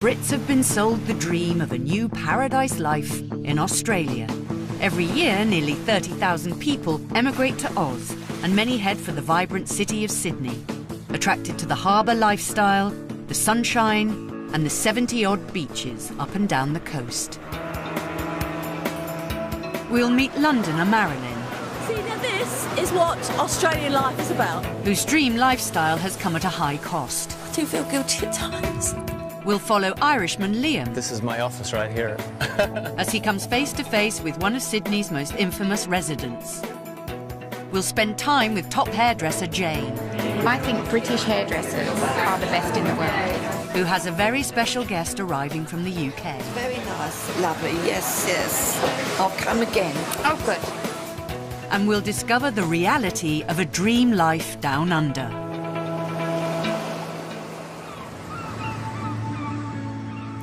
Brits have been sold the dream of a new paradise life in Australia. Every year, nearly 30,000 people emigrate to Oz, and many head for the vibrant city of Sydney, attracted to the harbour lifestyle, the sunshine, and the 70-odd beaches up and down the coast. We'll meet Londoner Marilyn, See, now this is what Australian life is about. whose dream lifestyle has come at a high cost. I do feel guilty at times. We'll follow Irishman Liam This is my office right here. as he comes face to face with one of Sydney's most infamous residents. We'll spend time with top hairdresser Jane, I think British hairdressers are the best in the world. who has a very special guest arriving from the UK. Very nice, lovely, yes, yes. I'll come again. Oh, good. And we'll discover the reality of a dream life down under.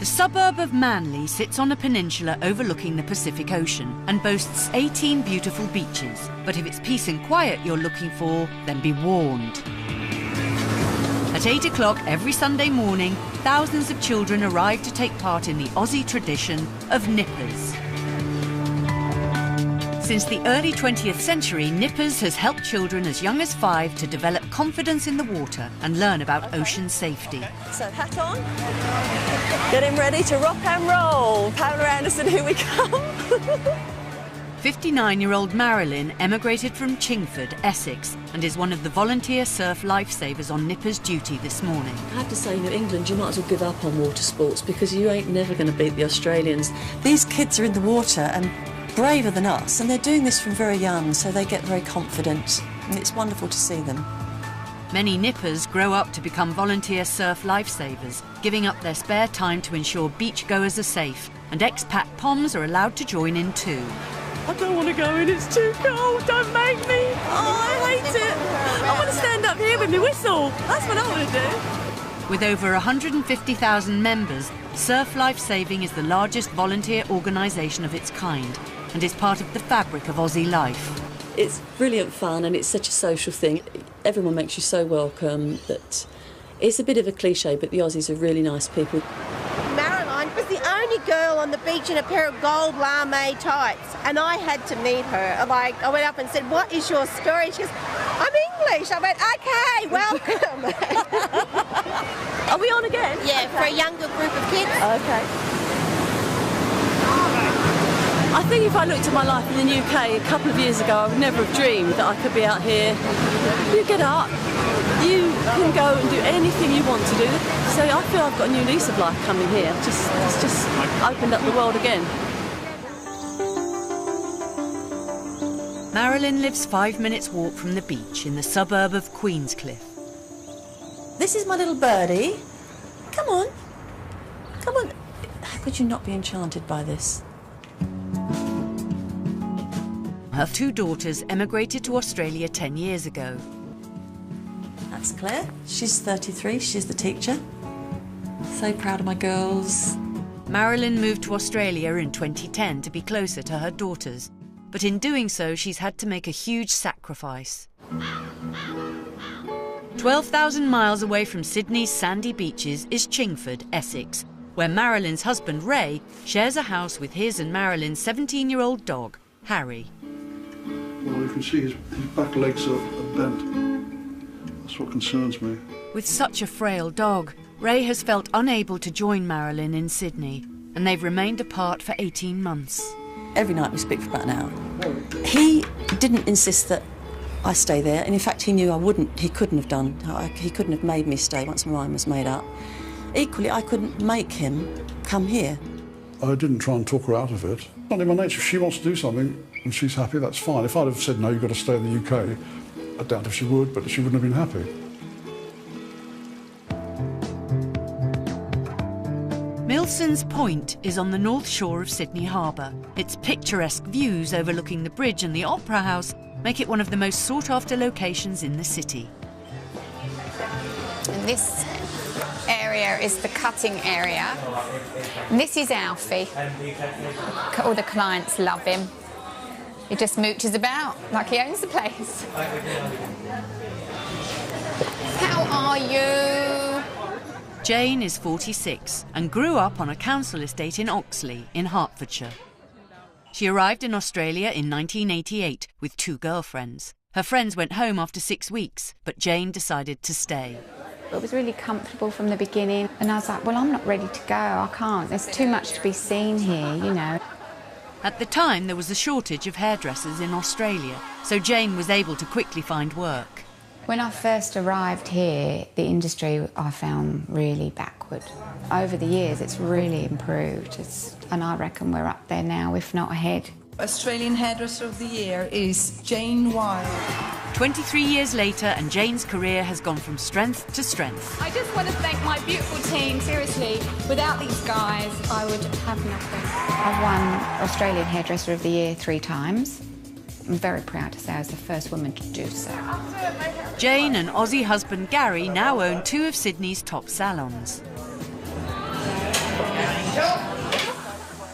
The suburb of Manly sits on a peninsula overlooking the Pacific Ocean and boasts 18 beautiful beaches. But if it's peace and quiet you're looking for, then be warned. At 8 o'clock every Sunday morning, thousands of children arrive to take part in the Aussie tradition of nippers. Since the early 20th century, nippers has helped children as young as 5 to develop confidence in the water and learn about ocean safety. So, hat on. Getting ready to rock and roll. Pamela Anderson, here we come. 59-year-old Marilyn emigrated from Chingford, Essex, and is one of the volunteer surf lifesavers on nippers duty this morning. I have to say, in England, you might as well give up on water sports because you ain't never going to beat the Australians. These kids are in the water and braver than us, and they're doing this from very young, so they get very confident, and it's wonderful to see them. Many nippers grow up to become volunteer surf lifesavers, giving up their spare time to ensure beachgoers are safe, and expat Poms are allowed to join in too. I don't want to go in, it's too cold, don't make me. Oh, I hate it. I want to stand up here with my whistle. That's what I want to do. With over 150,000 members, Surf Lifesaving is the largest volunteer organisation of its kind and is part of the fabric of Aussie life. It's brilliant fun and it's such a social thing. Everyone makes you so welcome that it's a bit of a cliche, but the Aussies are really nice people. Marilyn was the only girl on the beach in a pair of gold lame tights, and I had to meet her. Like, I went up and said, "What is your story?" She goes, "I'm English." I went, "Okay, welcome." Are we on again? Yeah, for a younger group of kids. Okay. I think if I looked at my life in the UK a couple of years ago, I would never have dreamed that I could be out here. You get up, you can go and do anything you want to do. So I feel I've got a new lease of life coming here. It's just opened up the world again. Marilyn lives 5 minutes walk from the beach in the suburb of Queenscliff. This is my little birdie. Come on. Come on. How could you not be enchanted by this? Her 2 daughters emigrated to Australia 10 years ago. That's Claire. She's 33. She's the teacher. So proud of my girls. Marilyn moved to Australia in 2010 to be closer to her daughters, but in doing so she's had to make a huge sacrifice. 12,000 miles away from Sydney's sandy beaches is Chingford, Essex, where Marilyn's husband Ray shares a house with his and Marilyn's 17-year-old dog, Harry. Well, you can see his back legs are bent. That's what concerns me. With such a frail dog, Ray has felt unable to join Marilyn in Sydney, and they've remained apart for 18 months. Every night we speak for about an hour. He didn't insist that I stay there, and in fact he knew I wouldn't. He couldn't have done. He couldn't have made me stay once my mind was made up. Equally, I couldn't make him come here. I didn't try and talk her out of it. Not in my nature. If she wants to do something and she's happy, that's fine. If I'd have said, no, you've got to stay in the UK, I doubt if she would, but she wouldn't have been happy. Milson's Point is on the north shore of Sydney Harbour. Its picturesque views overlooking the bridge and the Opera House make it one of the most sought-after locations in the city. And this area is the cutting area. And this is Alfie. All the clients love him. He just mooches about like he owns the place. How are you? Jane is 46 and grew up on a council estate in Oxley in Hertfordshire. She arrived in Australia in 1988 with 2 girlfriends. Her friends went home after 6 weeks, but Jane decided to stay. It was really comfortable from the beginning, and I was like, well, I'm not ready to go, I can't. There's too much to be seen here, you know. At the time, there was a shortage of hairdressers in Australia, so Jane was able to quickly find work. When I first arrived here, the industry I found really backward. Over the years, it's really improved, and I reckon we're up there now, if not ahead. Australian Hairdresser of the Year is Jane Wild. 23 years later, and Jane's career has gone from strength to strength. I just want to thank my beautiful team, seriously. Without these guys, I would have nothing. I've won Australian Hairdresser of the Year 3 times. I'm very proud to say I was the first woman to do so. Jane and Aussie husband Gary now own 2 of Sydney's top salons.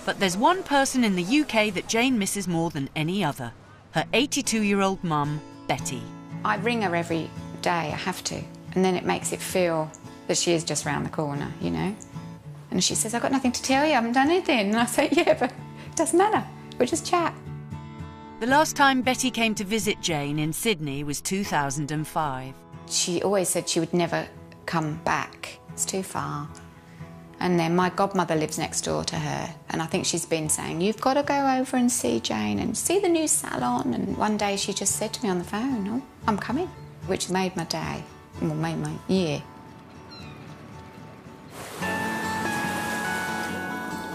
But there's one person in the UK that Jane misses more than any other. Her 82-year-old mum, Betty. I ring her every day, I have to, and then it makes it feel that she is just round the corner, you know? And she says, I've got nothing to tell you, I haven't done anything. And I say, yeah, but it doesn't matter, we'll just chat. The last time Betty came to visit Jane in Sydney was 2005. She always said she would never come back. It's too far. And then my godmother lives next door to her, and I think she's been saying, you've got to go over and see Jane and see the new salon. And one day she just said to me on the phone, oh, I'm coming, which made my day, well, made my year.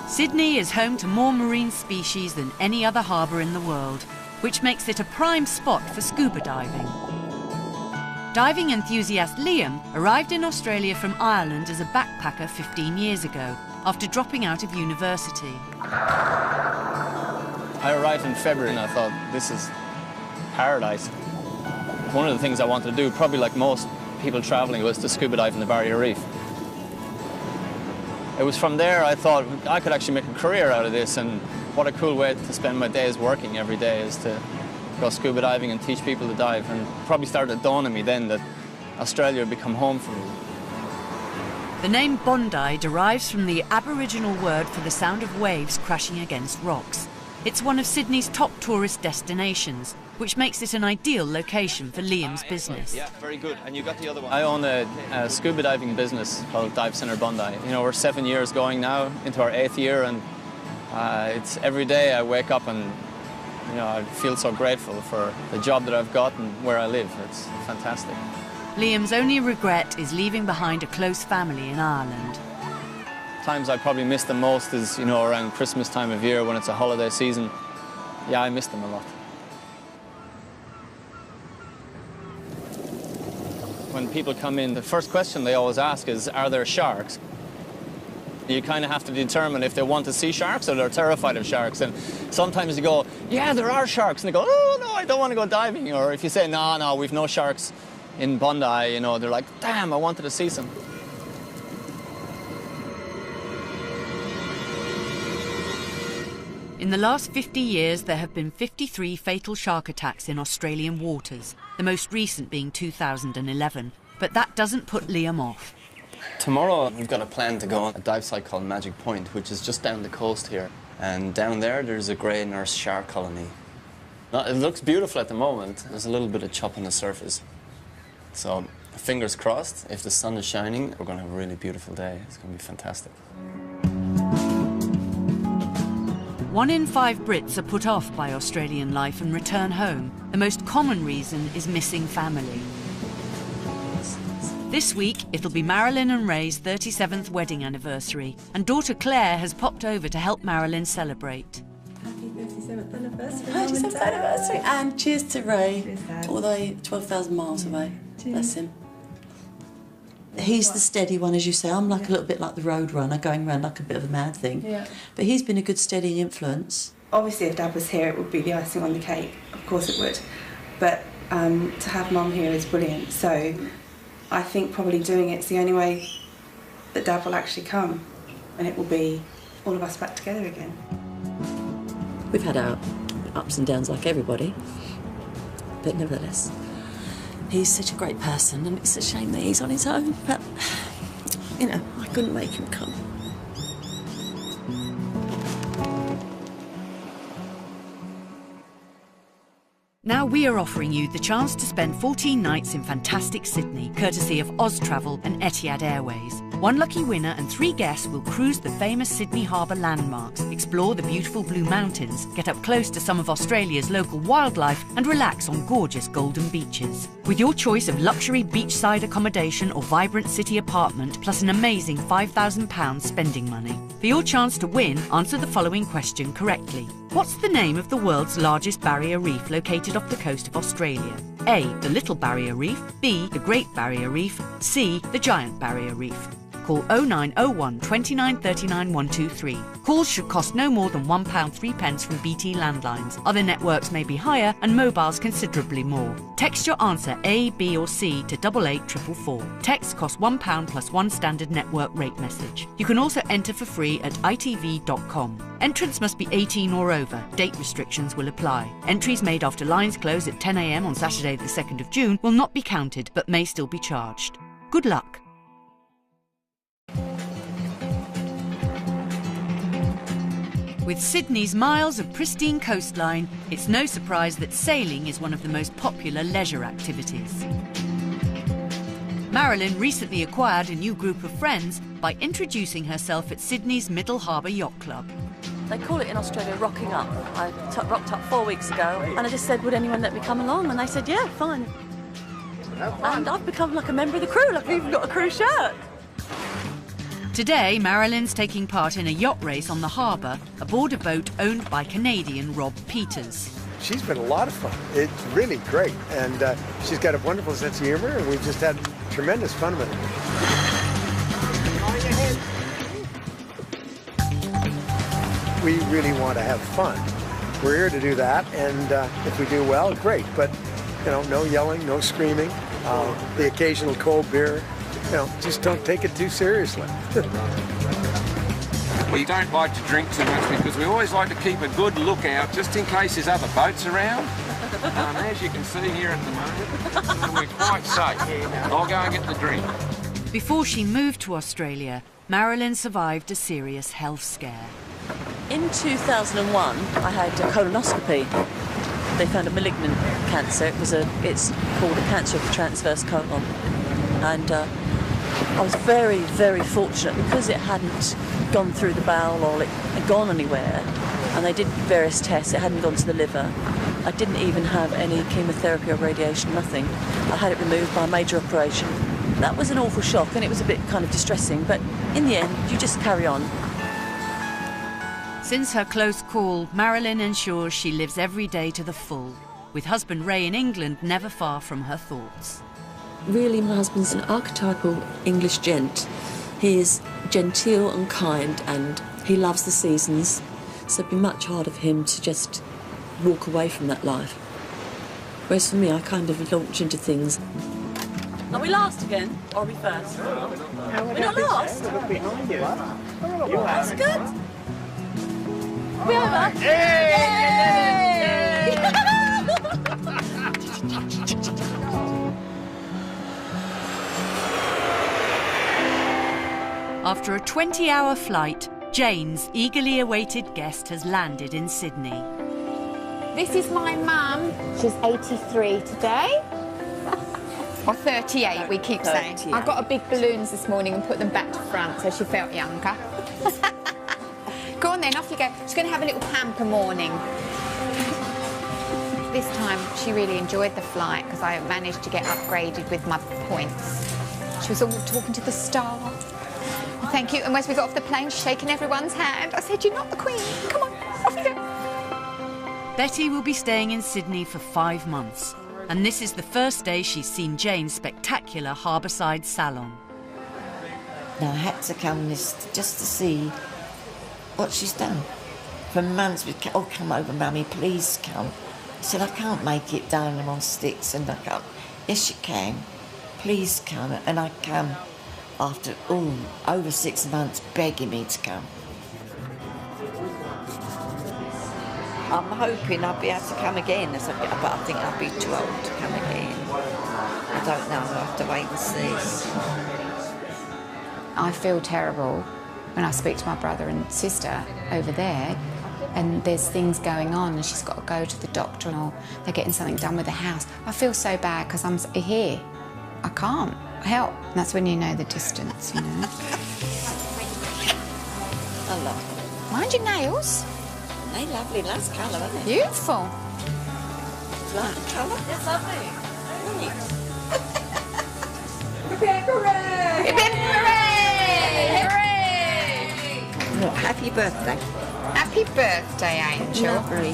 Sydney is home to more marine species than any other harbour in the world, which makes it a prime spot for scuba diving. Diving enthusiast Liam arrived in Australia from Ireland as a backpacker 15 years ago, after dropping out of university. I arrived in February and I thought, this is paradise. One of the things I wanted to do, probably like most people travelling, was to scuba dive in the Barrier Reef. It was from there I thought I could actually make a career out of this, and what a cool way to spend my days working every day is to go scuba diving and teach people to dive. And probably started to dawn on me then that Australia would become home for me. The name Bondi derives from the Aboriginal word for the sound of waves crashing against rocks. It's one of Sydney's top tourist destinations, which makes it an ideal location for Liam's business. Yeah, very good. And you got the other one. I own a scuba diving business called Dive Centre Bondi. You know, we're 7 years going now, into our 8th year, and it's every day I wake up and, you know, I feel so grateful for the job that I've got and where I live. It's fantastic. Liam's only regret is leaving behind a close family in Ireland. Times I probably miss them most is, you know, around Christmas time of year when it's a holiday season. Yeah, I miss them a lot. When people come in, the first question they always ask is, are there sharks? You kind of have to determine if they want to see sharks or they're terrified of sharks. And sometimes you go, yeah, there are sharks. And they go, oh, no, I don't want to go diving. Or if you say, no, we've no sharks in Bondi, you know, they're like, damn, I wanted to see some. In the last 50 years, there have been 53 fatal shark attacks in Australian waters, the most recent being 2011. But that doesn't put Liam off. Tomorrow we've got a plan to go on a dive site called Magic Point, which is just down the coast here. And down there's a grey nurse shark colony. It looks beautiful at the moment. There's a little bit of chop on the surface. So fingers crossed, if the sun is shining, we're going to have a really beautiful day. It's going to be fantastic. 1 in 5 Brits are put off by Australian life and return home. The most common reason is missing family. This week, it'll be Marilyn and Ray's 37th wedding anniversary, and daughter Claire has popped over to help Marilyn celebrate. Happy 37th anniversary. 37th anniversary, and cheers to Ray, although 12,000 miles away. Cheers. Bless him. He's the steady one, as you say. I'm like a little bit like the road runner, going around like a bit of a mad thing. Yeah. But he's been a good steady influence. Obviously, if Dad was here, it would be the icing on the cake. Of course it would. But to have Mum here is brilliant. So I think probably doing it's the only way that Dad will actually come, and it will be all of us back together again. We've had our ups and downs like everybody, but nevertheless, he's such a great person, and it's a shame that he's on his own, but, you know, couldn't make him come. Now we are offering you the chance to spend 14 nights in fantastic Sydney, courtesy of Oz Travel and Etihad Airways. One lucky winner and 3 guests will cruise the famous Sydney Harbour landmarks, explore the beautiful Blue Mountains, get up close to some of Australia's local wildlife and relax on gorgeous golden beaches. With your choice of luxury beachside accommodation or vibrant city apartment, plus an amazing £5,000 spending money. For your chance to win, answer the following question correctly. What's the name of the world's largest barrier reef located off the coast of Australia? A. The Little Barrier Reef. B. The Great Barrier Reef. C. The Giant Barrier Reef. Call 0901 29 39 123. Calls should cost no more than £1.03 from BT landlines. Other networks may be higher and mobiles considerably more. Text your answer A, B or C to 88444. Text costs £1 plus 1 standard network rate message. You can also enter for free at itv.com. Entrants must be 18 or over. Date restrictions will apply. Entries made after lines close at 10 a.m. on Saturday the 2nd of June will not be counted but may still be charged. Good luck. With Sydney's miles of pristine coastline, it's no surprise that sailing is one of the most popular leisure activities. Marilyn recently acquired a new group of friends by introducing herself at Sydney's Middle Harbour Yacht Club. They call it in Australia rocking up. I rocked up 4 weeks ago and I just said, would anyone let me come along? And they said, yeah, fine. And I've become like a member of the crew, like I've even got a crew shirt. Today, Marilyn's taking part in a yacht race on the harbour aboard a boat owned by Canadian Rob Peters. She's been a lot of fun. It's really great, and she's got a wonderful sense of humour, and we've just had tremendous fun with her. We really want to have fun. We're here to do that, and if we do well, great. But you know, no yelling, no screaming, the occasional cold beer. You know, just don't take it too seriously. We don't like to drink too much because we always like to keep a good lookout just in case there's other boats around. As you can see here at the moment, we're quite safe. I'll go and get the drink. Before she moved to Australia, Marilyn survived a serious health scare. In 2001, I had a colonoscopy. They found a malignant cancer. It's called a cancer of the transverse colon. And I was very, very fortunate because it hadn't gone through the bowel or it had gone anywhere, and they did various tests. It hadn't gone to the liver. I didn't even have any chemotherapy or radiation, nothing. I had it removed by a major operation. That was an awful shock, and it was a bit kind of distressing, but in the end, you just carry on. Since her close call, Marilyn ensures she lives every day to the full, with husband Ray in England never far from her thoughts. Really, my husband's an archetypal English gent. He is genteel and kind, and he loves the seasons, so it'd be much harder for him to just walk away from that life. Whereas for me, I kind of launch into things. Are we last again, or are we first? We're not last? That's good. We're over. Yay! After a 20-hour flight, Jane's eagerly awaited guest has landed in Sydney. This is my mum. She's 83 today. Or 38, we keep saying. I got her big balloons this morning and put them back to front so she felt younger. Go on then, off you go. She's going to have a little pamper morning. This time she really enjoyed the flight because I managed to get upgraded with my points. She was all talking to the star. Thank you. And as we got off the plane, shaking everyone's hand. I said, you're not the Queen. Come on, off you go. Betty will be staying in Sydney for 5 months. And this is the first day she's seen Jane's spectacular harbourside salon. Now, I had to come just to see what she's done. For months, we oh, come over, Mummy, please come. I said, I can't make it down them on sticks, and I can't. Yes, you can. Please come. And I come after, over 6 months begging me to come. I'm hoping I'll be able to come again, but I think I'll be too old to come again. I don't know, I'll have to wait and see. I feel terrible when I speak to my brother and sister over there and there's things going on and she's got to go to the doctor or they're getting something done with the house. I feel so bad because I'm here. I can't help. And that's when you know the distance, you know. I love them. Mind your nails. They're lovely, nice colour, aren't they? Beautiful. Like the colour? It's lovely. Hooray! Hooray! Hooray! What, happy birthday. Happy birthday, Angel. Lovely.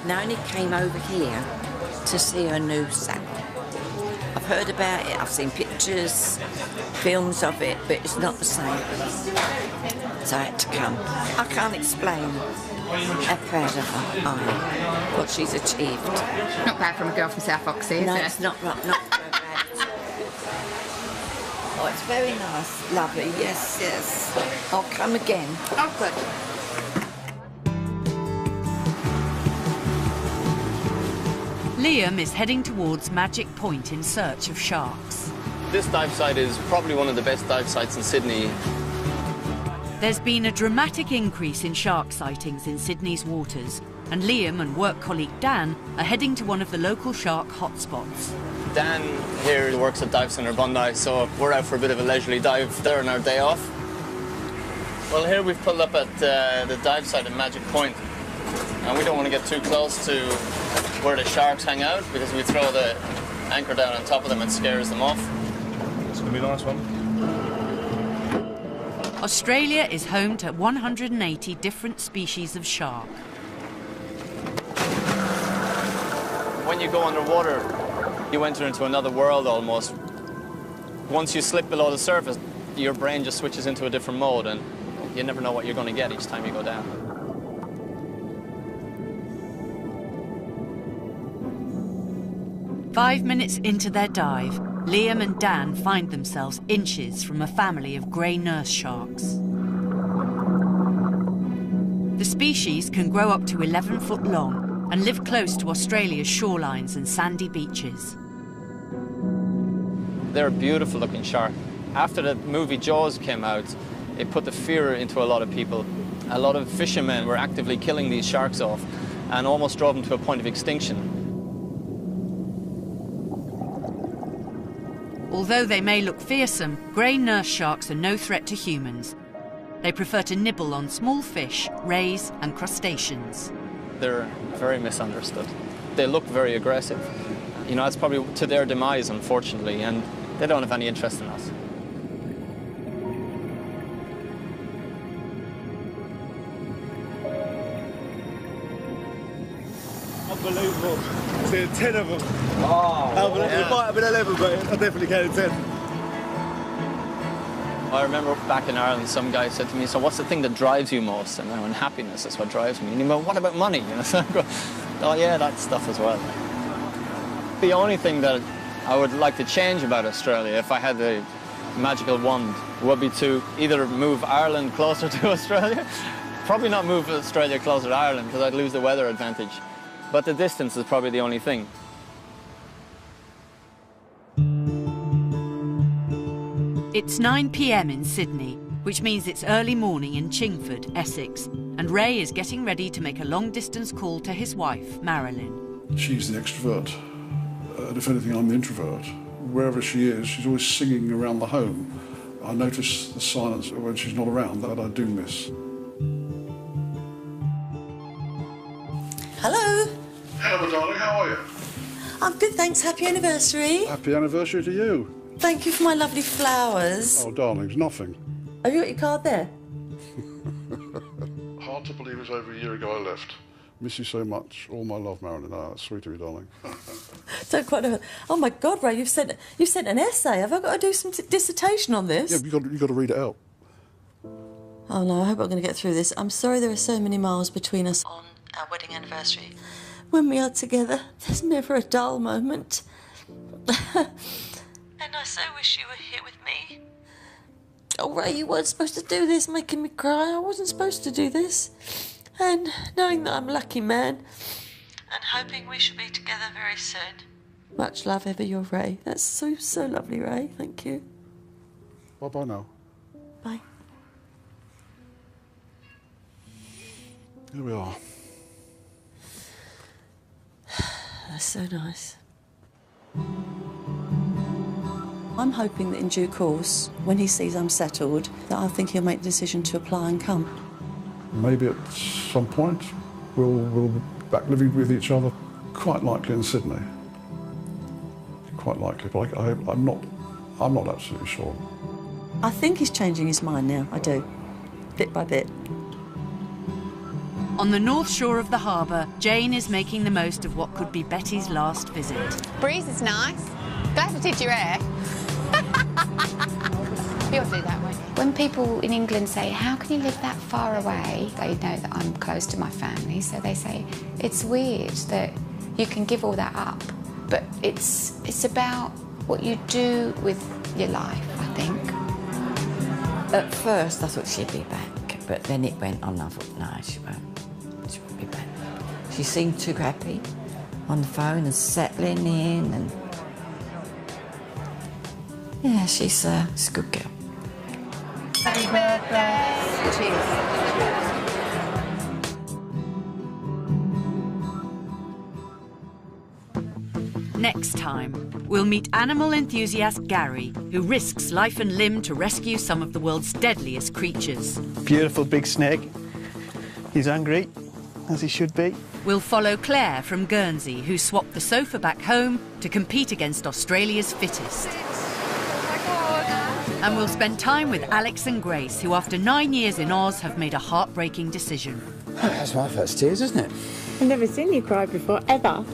Naomi came over here to see her new salon. I've heard about it, I've seen pictures, films of it, but it's not the same. So I had to come. I can't explain how proud of her I am, what she's achieved. Not bad from a girl from South Oxy, No, is it? it's not bad. Oh, it's very nice, lovely, yes, yes. I'll come again. Oh, good. Liam is heading towards Magic Point in search of sharks. This dive site is probably one of the best dive sites in Sydney. There's been a dramatic increase in shark sightings in Sydney's waters, and Liam and work colleague Dan are heading to one of the local shark hotspots. Dan here works at Dive Centre Bondi, so we're out for a bit of a leisurely dive there on our day off. Well, here we've pulled up at the dive site at Magic Point, and we don't want to get too close to where the sharks hang out because we throw the anchor down on top of them and scares them off. It's going to be a nice one. Australia is home to 180 different species of shark. When you go underwater, you enter into another world almost. Once you slip below the surface, your brain just switches into a different mode and you never know what you're going to get each time you go down. Five minutes into their dive, Liam and Dan find themselves inches from a family of grey nurse sharks. The species can grow up to 11 foot long and live close to Australia's shorelines and sandy beaches. They're a beautiful looking shark. After the movie Jaws came out, it put the fear into a lot of people. A lot of fishermen were actively killing these sharks off and almost drove them to a point of extinction. Although they may look fearsome, grey nurse sharks are no threat to humans. They prefer to nibble on small fish, rays and crustaceans. They're very misunderstood. They look very aggressive. You know, it's probably to their demise, unfortunately, and they don't have any interest in us. Unbelievable. Seeing 10 of them. Oh, unbelievable. It might have been 11, but I definitely counted 10. I remember back in Ireland, some guy said to me, "So what's the thing that drives you most?" And I went, "Happiness is what drives me." And he went, "What about money?" You know, so I go, "Oh yeah, that stuff as well." The only thing that I would like to change about Australia, if I had the magical wand, would be to either move Ireland closer to Australia. Probably not move Australia closer to Ireland because I'd lose the weather advantage. But the distance is probably the only thing. It's 9 p.m. in Sydney, which means it's early morning in Chingford, Essex, and Ray is getting ready to make a long-distance call to his wife, Marilyn. She's the extrovert, and if anything, I'm the introvert. Wherever she is, she's always singing around the home. I notice the silence when she's not around that I do miss. Hello. Hello, darling, how are you? I'm good, thanks. Happy anniversary. Happy anniversary to you. Thank you for my lovely flowers. Oh, darlings, nothing. Have you got your card there? Hard to believe it's over a year ago I left. Miss you so much. All my love, Marilyn. Oh, that's sweet of you, darling. Don't quite know. Oh my God, Ray, you've sent an essay. Have I got to do some dissertation on this? Yeah, you've got to read it out. Oh no, I hope I'm going to get through this. I'm sorry there are so many miles between us on our wedding anniversary. When we are together, there's never a dull moment. And I so wish you were here with me. Oh, Ray, you weren't supposed to do this, making me cry. I wasn't supposed to do this. And knowing that I'm a lucky man, and hoping we shall be together very soon. Much love, ever your Ray. That's so lovely, Ray. Thank you. Bye-bye now. Bye. Here we are. That's so nice. I'm hoping that in due course, when he sees I'm settled, that I think he'll make the decision to apply and come. Maybe at some point we'll be back living with each other, quite likely in Sydney. Quite likely, but I'm not absolutely sure. I think he's changing his mind now, I do, bit by bit. On the north shore of the harbour, Jane is making the most of what could be Betty's last visit. Breeze is nice. Glad I did your hair. You'll do that, won't you? When people in England say, how can you live that far away? They know that I'm close to my family, so they say, it's weird that you can give all that up, but it's about what you do with your life, I think. At first, I thought she'd be back, but then it went on. I thought, no, she won't. She won't be back. She seemed too happy on the phone and settling in, and yeah, she's a good girl. Happy birthday. Cheers. Next time, we'll meet animal enthusiast Gary, who risks life and limb to rescue some of the world's deadliest creatures. Beautiful big snake. He's hungry, as he should be. We'll follow Claire from Guernsey, who swapped the sofa back home to compete against Australia's fittest. And we'll spend time with Alex and Grace, who after 9 years in Oz have made a heartbreaking decision. That's my first tears, isn't it? I've never seen you cry before, ever.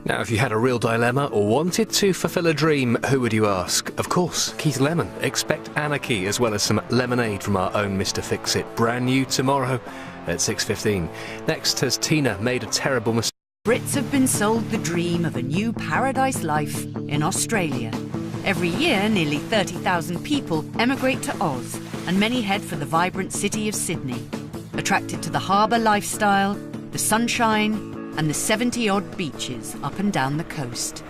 Now, if you had a real dilemma or wanted to fulfil a dream, who would you ask? Of course, Keith Lemon. Expect anarchy as well as some lemonade from our own Mr. Fix-It. Brand new tomorrow at 6:15. Next, has Tina made a terrible mistake? Brits have been sold the dream of a new paradise life in Australia. Every year, nearly 30,000 people emigrate to Oz, and many head for the vibrant city of Sydney, attracted to the harbour lifestyle, the sunshine, and the 70-odd beaches up and down the coast.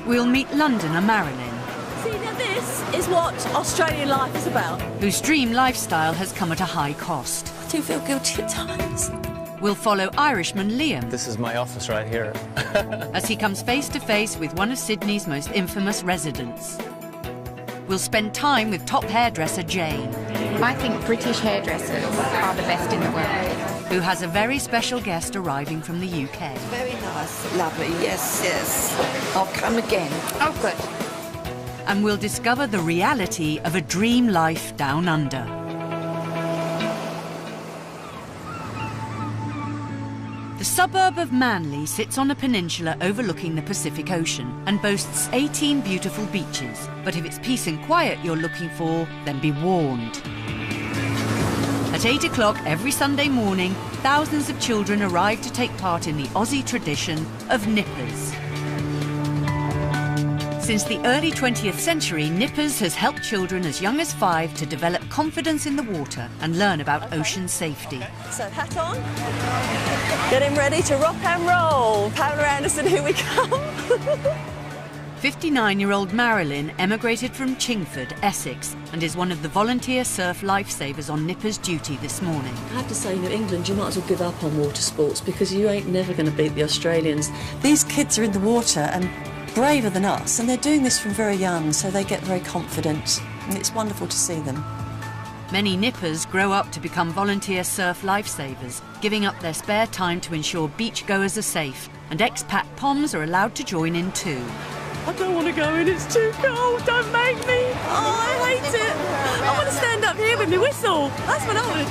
We'll meet Londoner Marilyn, See, now this is what Australian life is about. whose dream lifestyle has come at a high cost. I do feel guilty at times. We'll follow Irishman Liam This is my office right here. as he comes face to face with one of Sydney's most infamous residents. We'll spend time with top hairdresser Jane, I think British hairdressers are the best in the world. who has a very special guest arriving from the UK. Very nice, lovely, yes, yes. I'll come again. Oh, good. And we'll discover the reality of a dream life down under. The suburb of Manly sits on a peninsula overlooking the Pacific Ocean and boasts 18 beautiful beaches. But if it's peace and quiet you're looking for, then be warned. At 8 o'clock every Sunday morning, thousands of children arrive to take part in the Aussie tradition of nippers. Since the early 20th century, Nippers has helped children as young as 5 to develop confidence in the water and learn about ocean safety. So, hat on, getting ready to rock and roll. Pamela Anderson, here we come. 59-year-old Marilyn emigrated from Chingford, Essex, and is one of the volunteer surf lifesavers on Nippers duty this morning. I have to say, in England, you might as well give up on water sports because you ain't never going to beat the Australians. These kids are in the water and braver than us, and they're doing this from very young, so they get very confident, and it's wonderful to see them. Many Nippers grow up to become volunteer surf lifesavers, giving up their spare time to ensure beachgoers are safe, and expat Poms are allowed to join in too. I don't want to go in, it's too cold, don't make me. Oh, I hate it. I want to stand up here with my whistle. That's what I want to do.